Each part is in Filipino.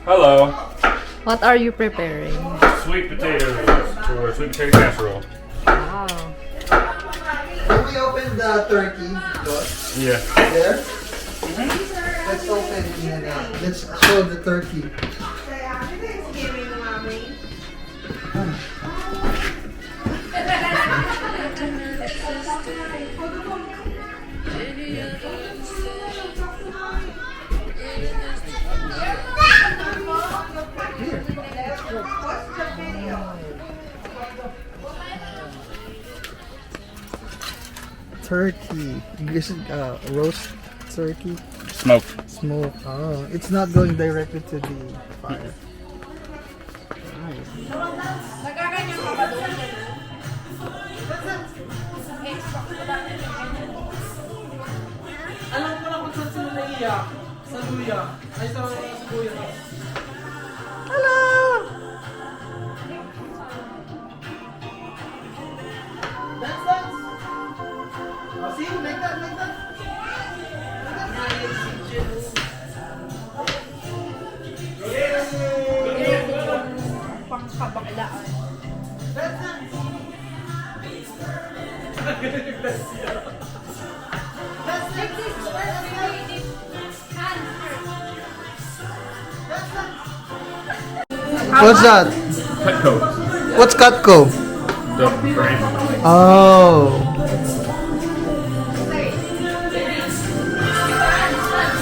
Hello. What are you preparing? Sweet potatoes for sweet potato casserole. Wow. Can we open the turkey? Yeah. There? Let's open it. Let's show the turkey. Turkey. This is roast turkey. Smoke. Smoke. Oh, it's not going directly to the fire. Alam ko na kung saan sila naiyak. Sa luya. Ay, sa kuya. Hello! Dance! Oh, see? Like that. Pangkabaklaan. What's that? Cutco. What's Cutco? The brand. Oh.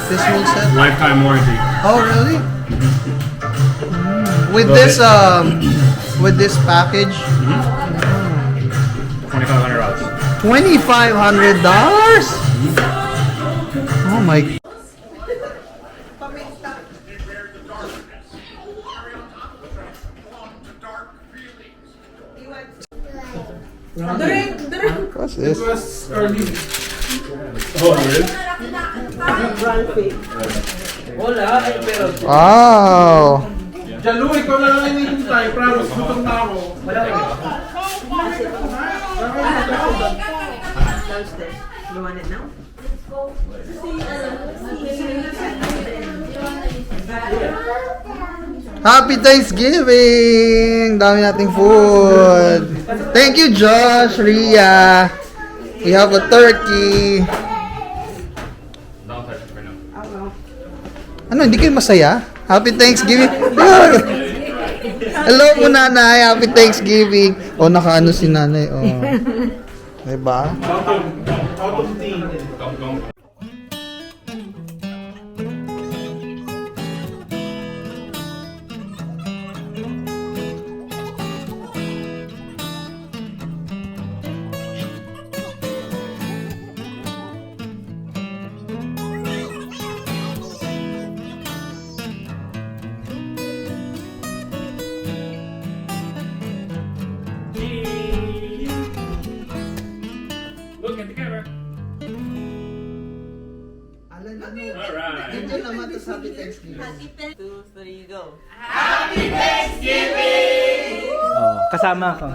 This whole set? Lifetime warranty. Oh, really? With this package, $2,500. $2,500. Oh my. What's this? Was early. Oh, really? Wala, ay pero. Wow. Jalu, ikaw na lang hinihintay. Promise, gutom na ako. Wala ka. You want it now? Happy Thanksgiving! Dami nating food. Thank you, Josh, Ria. We have a turkey. Don't touch it right now. Ano, hindi kayo masaya? Happy Thanksgiving. Hello po, nanay. Happy Thanksgiving. O, nakaano si nanay. O. Diba? Autumn tea. Don't. Look at the camera. Alan, ano? Alright. Ito naman to Happy Thanksgiving. 2, 3, go. Kasama ako.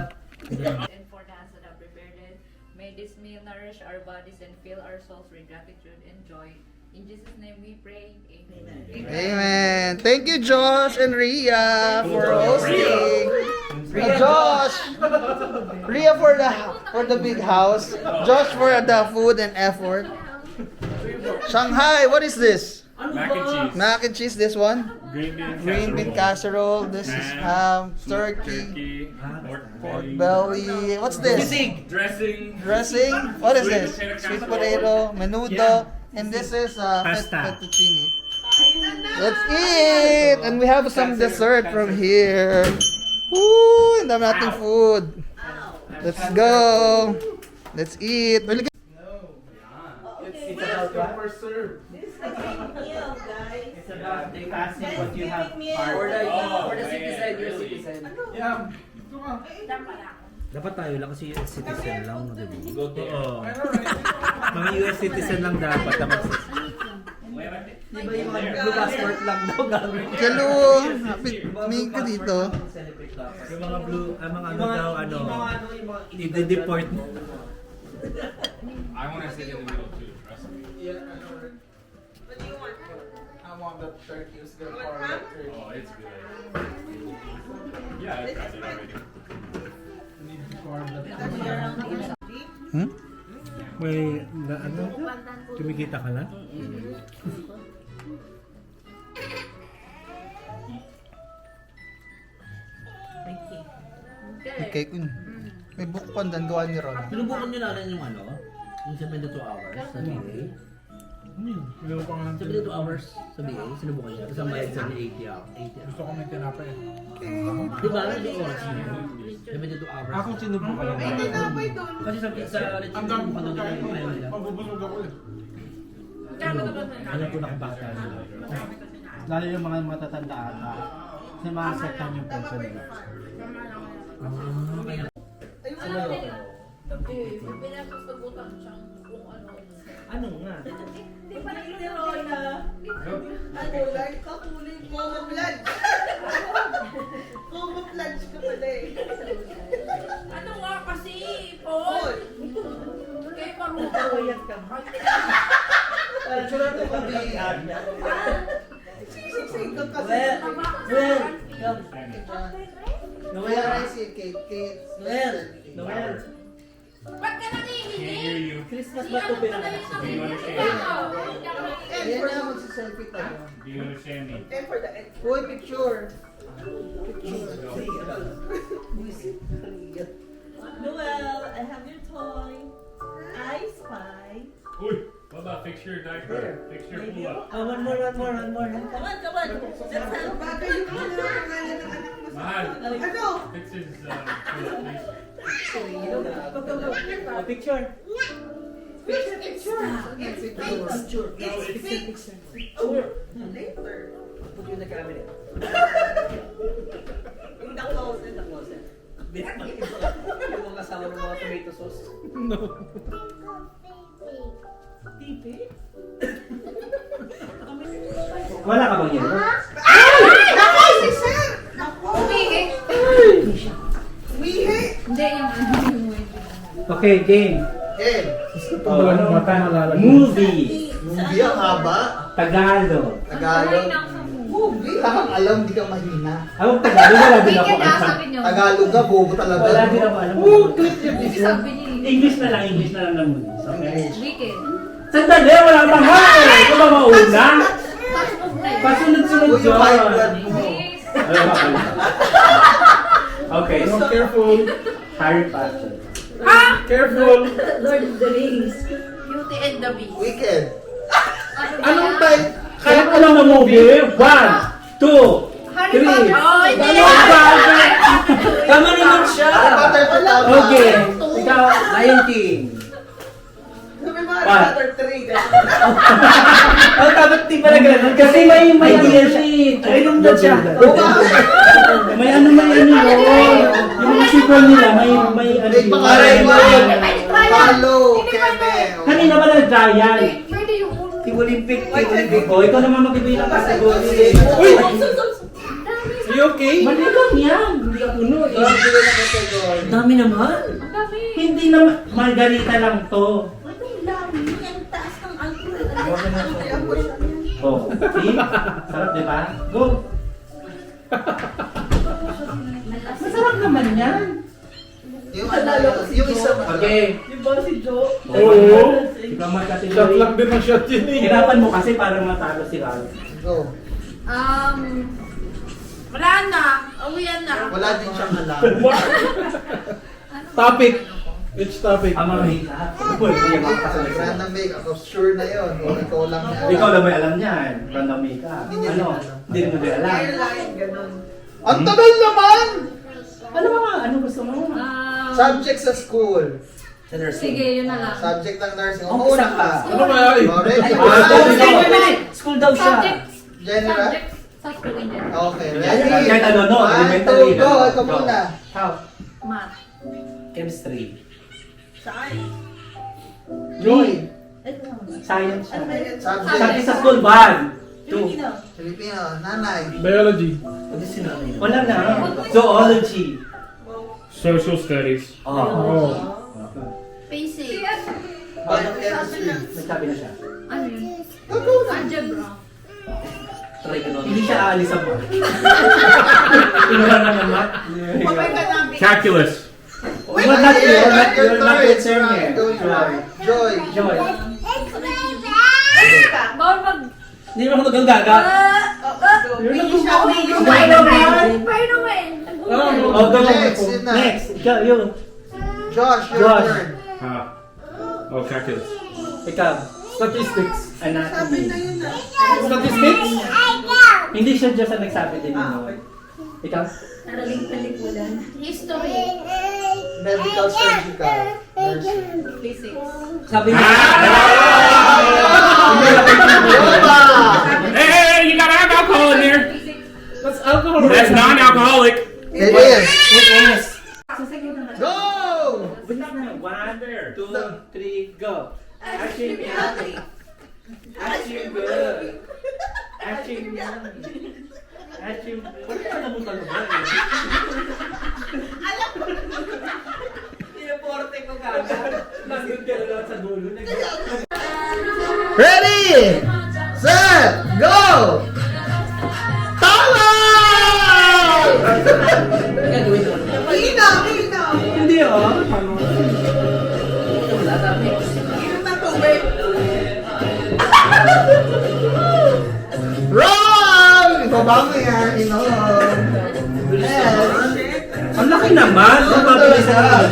And for the hands that have prepared it, may this meal nourish our bodies and fill our souls with gratitude and joy. In Jesus' name we pray. Amen. Amen. Thank you, Josh and Ria, for hosting. Josh, Ria for the big house. Josh for the food and effort. Shanghai, what is this? Mac and cheese. Mac and cheese. This one. Green bean Casserole. This is ham, turkey, pork belly. What's this? Dressing. Dressing. What is Sweet this? potato Sweet casserole. potato, menudo, and this is Pasta. fettuccine. Let's eat! And we have some dessert from here. Woo! Ang dami nating food. Let's go. Let's eat. Well, look at- It's about super serve. This is a great meal, guys. It's about the passing what you have. For the citizen, your citizen. Yeah. Ito ka. Dapat tayo lang kasi US citizen lang, di ba? Oo. I know, right? Mga US citizen lang dapat naman. Di ba yung blue passport lang daw gagawin? Hello! Happy may ka dito. Yung mga blue, mga ano daw, ano, i-deport. I want to sit in the middle too. Trust me. Yeah, I know, right? What do you want? I want on the turkey. It's good for the turkey. Oh, it's good. Yeah, I tried it already. Need to carve the Hmm? May, ano? Kumikita ka na? Okay, kun. May book pandan gawa ni Ron. Sinubukan nyo na rin yung ano? Yung 72 hours sa BA? Ayaw pa nga 72 hours sa BA, sinubukan nyo. Tapos ang bayad sa 80 hours. Gusto ko may tinapay. Di ba? Yung oras nyo? 72 hours. Ako sinubukan lang. May tinapay doon. Kasi sa Richard, Ang dami sinubukan ko nila kain. yung ayaw nila. Mabubusog ako eh. Alam ko na kung bakit nila. Lalo yung mga matatanda ata. Kasi mga second yung pension nila. Kaya Pinasasagutan siyang kung ano. ano nga? Di pa nagtiroy na. Ano, like kakuling Coma Plunge. Coma Plunge ka pala eh. Ano nga kasi, Paul? Kaya marunong. Picture to kami. Sisig ka kasi. Kaya na si Kate. Noel! Ba't ka Can't nangihingi? hear you. Christmas ba ito pinanganak? Do you understand? Ayan na, magsiselfie tayo. Do you understand me? And for the end. Uy, picture. Noel, I have your toy. I spy. Uy, what about fix your diaper? Fix your pull up. One more. Come on, come on. Let's have bagay yung pangalan ng anak mo sa... Mahal, Ano? fix his pull up, please. A picture. Picture, picture. It's Picture. It's fake. Sure. Later. Put you in the cabinet. In the closet. Yung mga kasama ng mga tomato sauce. TV? Wala ka bang yun? Nako, si Sir! Nako! Umihi. Umihi! Hindi, yung ano yung Okay, game. Ken, Oh, movie. movie ang haba. Tagalog. Tagalog. Movie? Takang alam, di ka mahina. Ako Tagalog, wala din ako Weekend alam. sabi niyo. Tagalog ka, bobo talaga. Wala din ako alam. Sabi niyo. English na lang ng movies. Okay. Weekend. Sandali, wala pa nga eh. Ito ba mauna? Fast move na yun. Pasunod-sunod Uy, yung high blood dyan. mo. Yes. Wala pa pala. Okay. Careful. Harry Potter. Careful. Lord of the Rings. Beauty and the Beast. Weekend. Ano ba Anong yan? time? Kaya ko lang ng movie. 1, 2, 3. Harry Potter. Oh, hindi. Tama naman siya! Harry Potter to tama. Okay. Ikaw, Lion King. Sabi mo, What? Harry Potter 3. Oh, dapat di pala ganun. kasi may DLC. Ay, nung na siya. May ano yun. Yung mga sequel nila, may ano May yun. pangalan mo. Ay, Palo, Keme. Kanina ba na giant? Pwede yung ulo. Team Olympic. Team Olympic. O, ikaw naman magbibilang kategory. Uy! Are you okay? Mali lang yan. Hindi ka puno eh. Ang dami naman. Ang dami. Hindi naman, margarita lang to. Ang dami. Ang taas ng alcohol. Oh, see? Sarap diba? Go! Masarap naman yan. Yung isa ba? Okay. Di ba si Joe? Oo. Ikaw Shot magkategory. lang din ang shot yun eh. Hirapan mo kasi para matalo si Ral. Go. Wala na. Awiyan na. Wala din siyang alam. Topic. Which topic? Ang mga hika. Uy, may mga kasalit sila. Random make. Ako sure na yun. O, ikaw lang yan. Ikaw lang may alam niyan. Random makeup. Hindi niya Ano? alam. Hindi mo ba alam? Airline, ganun. Ang tagal naman! Ano mga, ano gusto mo? Subject sa school. Sa nursing. Sige, yun na lang. Subject ng nursing. Oh, Una isa ka. Ano ba yun? Ready? School daw siya. General? Subject sa school in general. Okay, Kahit ready? ano, no? 1, Elementary. 2, go. Ikaw muna. How? Math. Chemistry. Science. Joy. Science siya. Ano ba yun? Subject. Sabi sa school, 1, 2. Filipino. Filipino. Nanay. Biology. Pwede sinanay yun. Wala na. Zoology. Social studies. Oh. Basic. Biochemistry. Nagsabi na siya. Ano yun? Ikaw na. Algebra. Hindi siya aalis sa bar. Inuha na naman. Calculus. Well, not you're not concerned eh. Joy. Joy. Bawal mag... Hindi mo ako nagagaga. Spider-Man! Oh, go. Next, yun na. Next. Ikaw, yun. Josh, your Josh. turn. Oh, calculus. Ikaw. Statistics. Sabi na Anatomy. yun na. Statistics? Hindi siya just ang nagsabi din yun. Ikaw? History. Medical, surgical, nursing. Physics. Sabi niya. Yoba! Hey, you got alcohol in there. Physics. That's alcohol. That's non-alcoholic. It is. It is. Go! Bilis na. 1, 2, 3, go. Action healthy. Action good. Action yummy. Action good. Wala ka na mong talungan eh. Pinaporte ko kagad. Nandun ka na lang sa dulo. Ready! Set! Go! Tama! Hina! Hina! Hindi oh. Inom na tubig. Wrong! Ibaba mo yan, inom. Next. Ang laki naman. Ang pabilis na.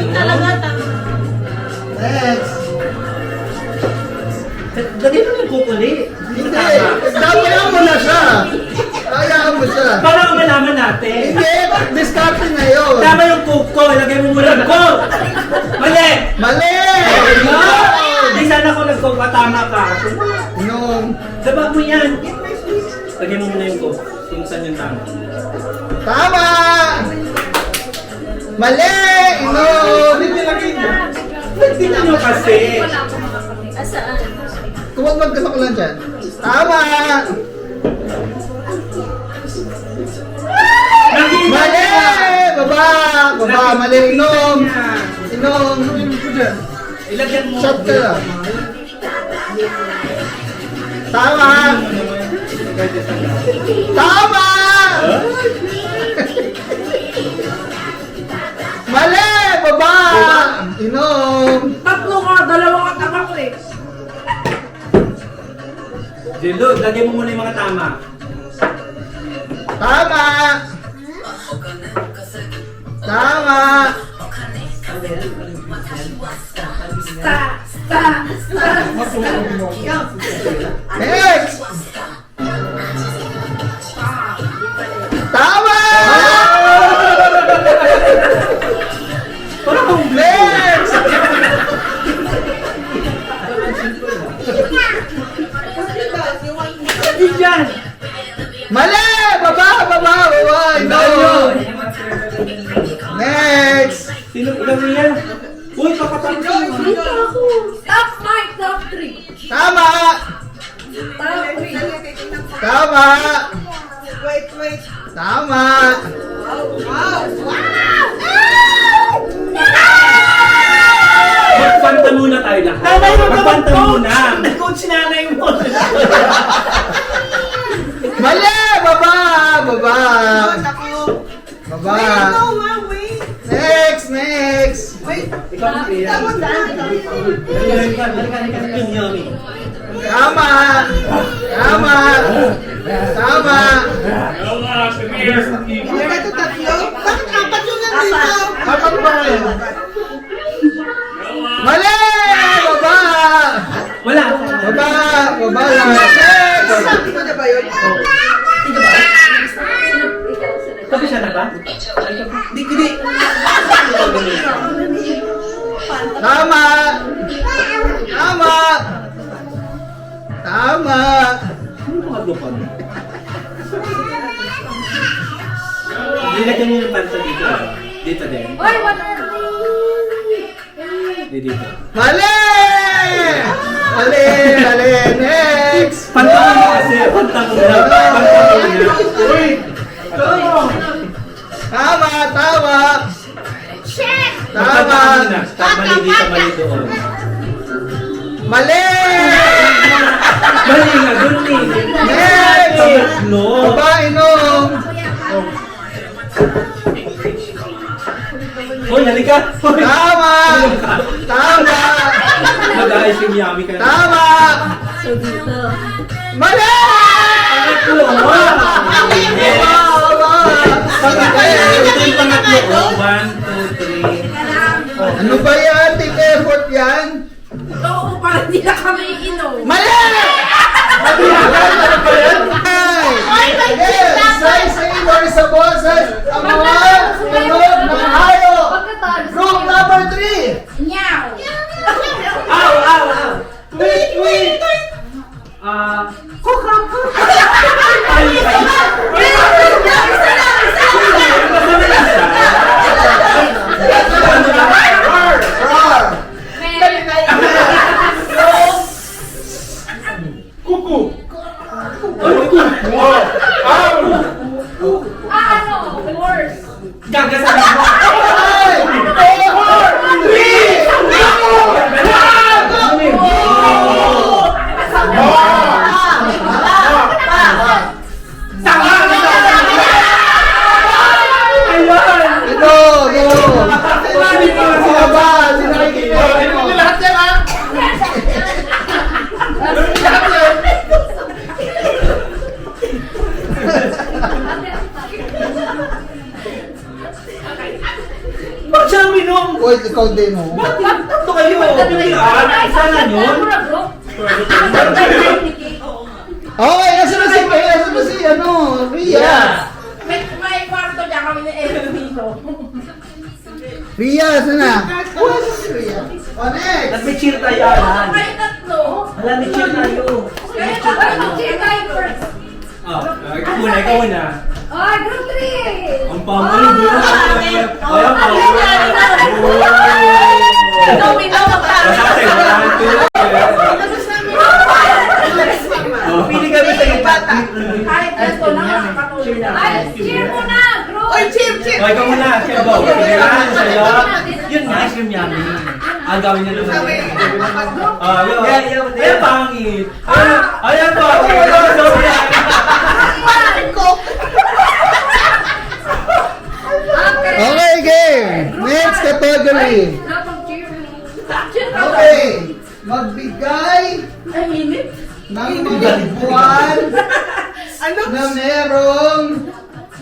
Next. Dali mo yung kukuli. Hindi. Dapat mo na siya. Hayaan mo siya. Para malaman natin. Hindi. Discarding na yun. Tama yung coke ko. Ilagay mo muna yung coke. Mali. Mali! No! Hindi sana ako nag-coke. Tama ka. Inom. Daba mo yan. Lagay mo muna yung coke. Kung saan yung tama. Tama! Mali! Inom! Tingnan nyo kasi. Wala akong makakapit. Asaan? Kumagmag ka lang dyan. Tama! Mali! Baba! Baba! Mali! Inom! Inom! Ilagyan mo. Shot ka lang. Tama! Tama! Mali! Baba! Inom! Tatlo ka, dalawa ka tama ko eh. Jello, lagay mo muna yung mga tama. Tama! Tama! Next! Tama! Next! Hindi dyan. Mali! Baba! Baba! Baba! No! Next! Sino ilang niya? Uy, papatapos mo. Top 5, top 3. Tama! Top 3. Tama! Wait. Tama! Wow! Magpanta muna tayo lahat. Magpanta muna. Coach nanay mo. Mali! Baba! Baba! Ako. Baba! Wait, no, ma, wait. Next! Next! Wait. Ikaw ang kaya. Tama saan? Yummy. Tama! Tama! Tama! Yola, come here. Bakit ito tatlo? Bakit apat yung nandito? Apat ba kayo? Yola. Mali! Baba! Wala. Baba! Baba lang! Next! Sabi ko na ba yun? Sabi siya na ba? Hindi. Tama! Tama! Tama! Ano mga lupa mo? Nilagyan mo yung panta dito. Dito din. Oy, what? Dito. Mali! Mali! Mali! Next! Panta mo kasi. Panta mo na. Panta mo na. Uy! Tama! Tama! Panta Tama! mo na. Mali dito, mali doon. Mali! Mali nga, doon eh. Next! No. Hoy, halika! Hoy! Tama! Tama! Mag-ayos yung yummy ka na. Tama! So dito. Mali! Pangatlo! Yes! Ito yung pangatlo. 1, 2, 3. Ano ba yan? Team effort yan? Oo, parang hindi na kami inom. Mali! Mali yan! Ano ba yan? Yes! Isa-isahin or sa boses ang mga tunog ng hayo. Group number 3. Nyaw! Ow! Ow! Ow! Wait! Wait! Roar! Kuku! Horse! Gagasabi mo! 5. Ba't siya uminom? Wait, ikaw din mo. Tatlo kayo! Isa na yun? Okay, nasa na si Ria? May kwarto dyan kami ni Eric dito. Ria, saan na? Wala si Ria. O, next! Nag-cheer tayo, Alan. Kayo tatlo. Alan, nag-cheer tayo. Kayo tatlo. Mag-cheer tayo first. Ikaw muna, ikaw muna. Ay, group 3! Ang pamuli mo. Ayaw, pamuli. Domino ka. Pili kami sa iba. Kahit gusto lang, nakakatuloy na. Ay, cheer mo na, group! Oy, cheer, cheer. O, ikaw muna. Sige, go. Pilihan sa'yo. Yun nga, ice cream yummy. Ang gawin niya doon. Yun. Ayan, pangit. Ayan, pangit. Okay, game! Next category. Okay. Magbigay Ay, minute. ng mga buwan na merong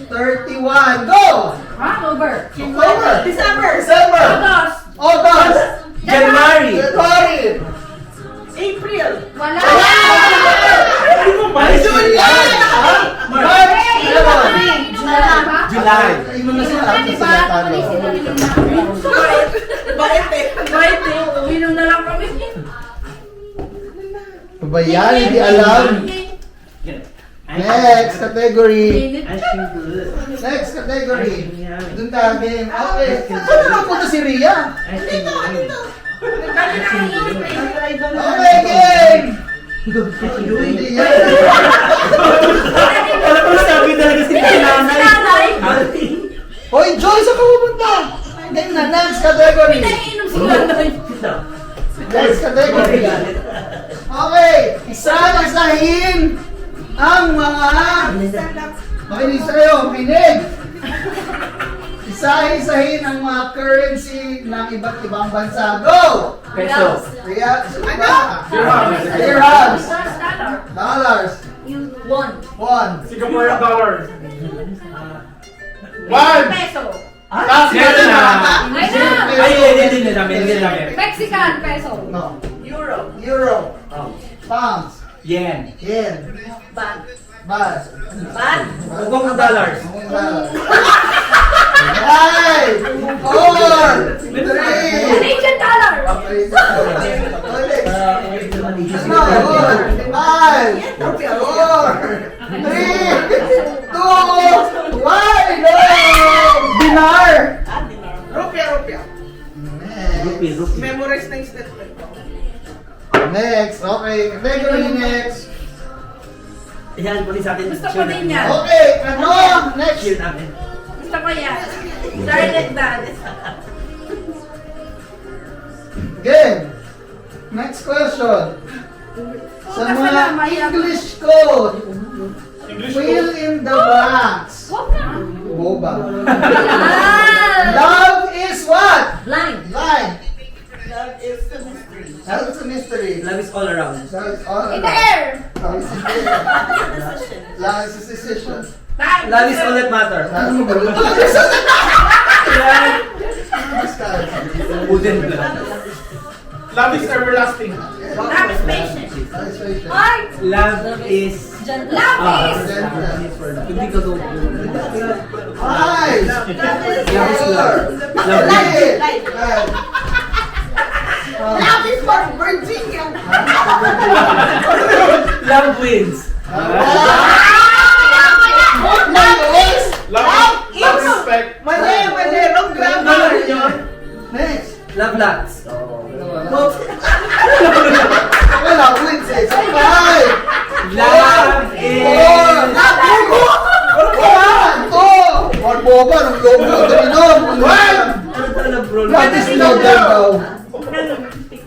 31. Go! October. October. December. December. August. August. January. January. April. Wala! July. March. July. Ayun na sila. Ayun na sila talo. Bakit eh? Bakit eh? Uminom na lang kami. Ba yan? Hindi alam. Next category. Minute. Ice cream good. Next category. Ice cream yummy. Doon tayo game. Okay. Saan na napunta si Ria? Ice cream yummy. Okay, game! Hindi yan. Alam ko sabi talaga si nanay. Hoy, Joy, saan ka pupunta? Game na, next category. Pinainom si nanay. Next category. Okay, isa-isahin ang mga... Makinig sa'yo, makinig! Isa-isahin ang mga currency ng iba't ibang bansa. Go! Peso. Ria, dirhams, dollars, One. Singaporean dollars. Peso. Meron na. Ay na! Hindi namin. Mexican peso. No. Euro. Euro, Oh. pounds, Yen. yen, Ban. baht, Ban. Hong dollars. Five, four, three, Canadian dollar! Five, four, three, two, one, go! Dinar! Rupya. Rupee. Memorize na yung statement ko. Next, okay. Category next. Yan, puli sa atin. Gusto ko din yan. Okay, ano? Next. Cheer namin. Gusto ko yan. Starlet dance. Game. Next question. Sa mga English code, English fill code. in the blanks. boba. Ah! Love is what? Blind. Blind. Love is a mystery. Love is a mystery. Love is all around. Love is all In the around. air. Love is in the air. Decision. Love is a decision. Love is all that matters. Wooden blood. Love is everlasting. Love is patient. Heart. Love is... Love is. Hindi ka doon. Eyes. Love is Love is love. Love Light. Light. Light. Love is for Virginia. Love wins. Love respect. Mali, mali. Wrong grammar. Next. Love lots. Wala, wins eh. So, five. Love Four. is... One. Two. One boba. Nung loob mo. Dominom. One. What is love daw?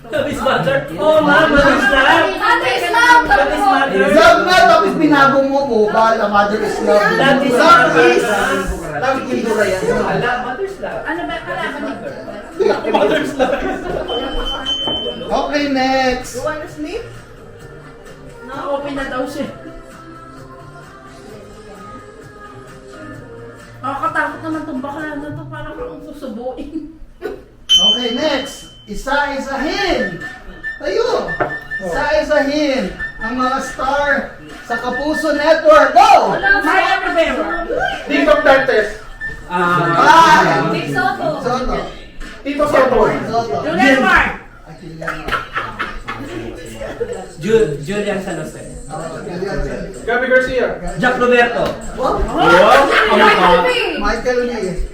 Love is mother. Oh, mom, mother is love. Mother is love. Love is mother. Love nga, tapos binago mo boba. The mother is love. Love is Love mother. is... Love is mother is love. Ano ba kalaban Mother's love. Okay, next. You wanna sleep? Na-open na daw siya. Nakakatakot naman itong bakla na to. Parang kang susubuin. Okay, next. Isa-isahin. Tayo. Isa-isahin. Ang mga star sa Kapuso Network. Go! Maya Rivera. Tito Dantes. Five. Big Soto. Soto. Tito Soto. Soto. Julian Mark. Julian San Jose. Gabby Garcia. Jack Roberto. Michael Lee.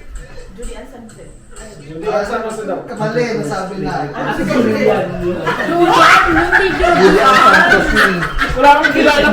Julian Sanchez. Julian San Jose daw. Mali, nasabi na. Julian, hindi Julian. Wala akong kilala.